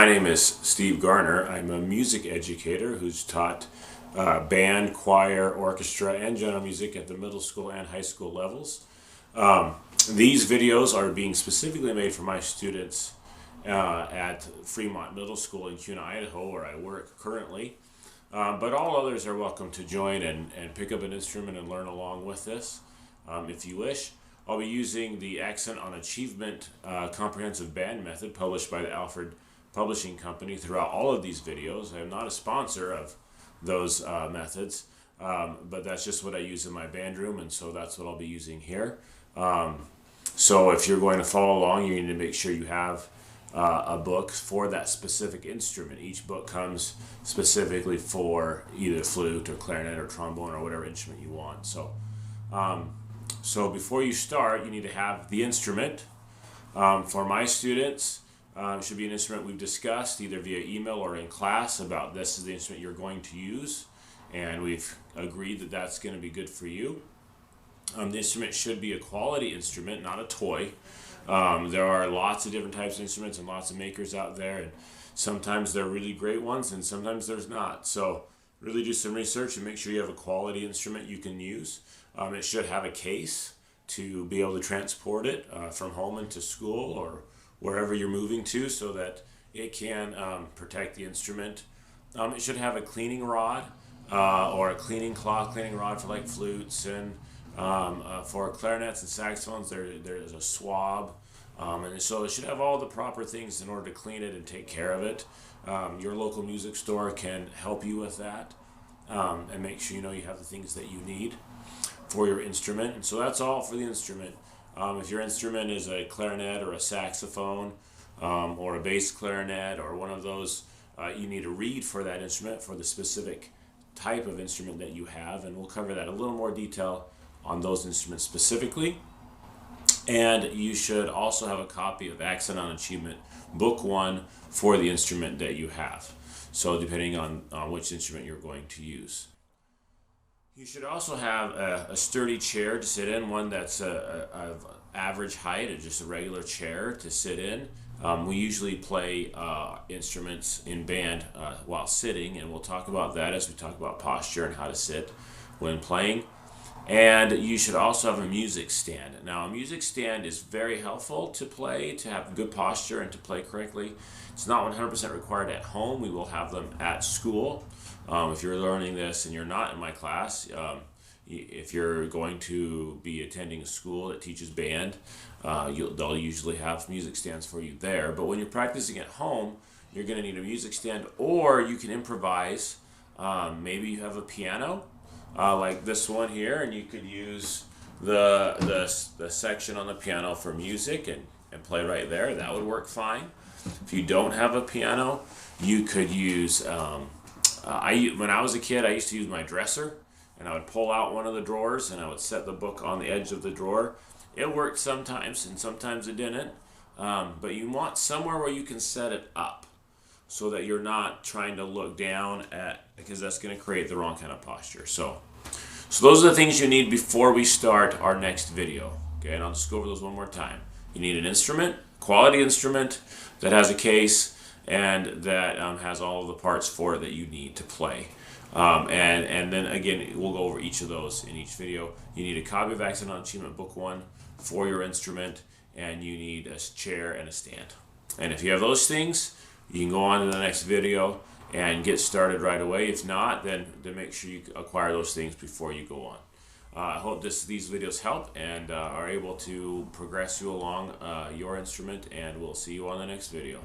name is Steve Garner. I'm a music educator who's taught band, choir, orchestra, and general music at the middle school and high school levels. These videos are being specifically made for my students at Fremont Middle School in Kuna, Idaho, where I work currently. But all others are welcome to join and pick up an instrument and learn along with this if you wish. I'll be using the Accent on Achievement Comprehensive Band Method published by the Alfred Publishing Company throughout all of these videos. I am not a sponsor of those methods, but that's just what I use in my band room, and so that's what I'll be using here. So if you're going to follow along, you need to make sure you have a book for that specific instrument. Each book comes specifically for either flute or clarinet or trombone or whatever instrument you want. So before you start, you need to have the instrument. For my students, it should be an instrument we've discussed either via email or in class about this is the instrument you're going to use, and we've agreed that that's going to be good for you. The instrument should be a quality instrument, not a toy. There are lots of different types of instruments and lots of makers out there, and sometimes they're really great ones and sometimes there's not. So really do some research and make sure you have a quality instrument you can use. It should have a case to be able to transport it from home into school or wherever you're moving to so that it can protect the instrument. It should have a cleaning rod or a cleaning rod for like flutes, and for clarinets and saxophones there's a swab, and so it should have all the proper things in order to clean it and take care of it. Your local music store can help you with that, and make sure you have the things that you need for your instrument. And so that's all for the instrument. If your instrument is a clarinet or a saxophone or a bass clarinet or one of those, you need to read for that instrument for the specific type of instrument that you have, and we'll cover that in a little more detail on those instruments specifically. And you should also have a copy of Accent on Achievement Book 1 for the instrument that you have, so depending on which instrument you're going to use. You should also have a sturdy chair to sit in, one that's of average height, or just a regular chair to sit in. We usually play instruments in band while sitting, and we'll talk about that as we talk about posture and how to sit when playing. And you should also have a music stand. Now, a music stand is very helpful to play, to have good posture and to play correctly. It's not 100% required at home. We will have them at school. If you're learning this and you're not in my class, if you're going to be attending a school that teaches band, they'll usually have music stands for you there. But when you're practicing at home, you're going to need a music stand, or you can improvise. Maybe you have a piano like this one here, and you could use the section on the piano for music and play right there. That would work fine. If you don't have a piano, you could use when I was a kid, I used to use my dresser, and I would pull out one of the drawers and I would set the book on the edge of the drawer. It worked sometimes and sometimes it didn't, but you want somewhere where you can set it up so that you're not trying to look down because that's going to create the wrong kind of posture. So those are the things you need before we start our next video. Okay, and I'll just go over those one more time. You need an instrument, quality instrument that has a case and that has all of the parts for it that you need to play. And then again, we'll go over each of those in each video. You need a copy of Accent on Achievement Book 1 for your instrument, and you need a chair and a stand. And if you have those things, you can go on to the next video and get started right away. If not, then make sure you acquire those things before you go on. I hope these videos help and are able to progress you along your instrument, and we'll see you on the next video.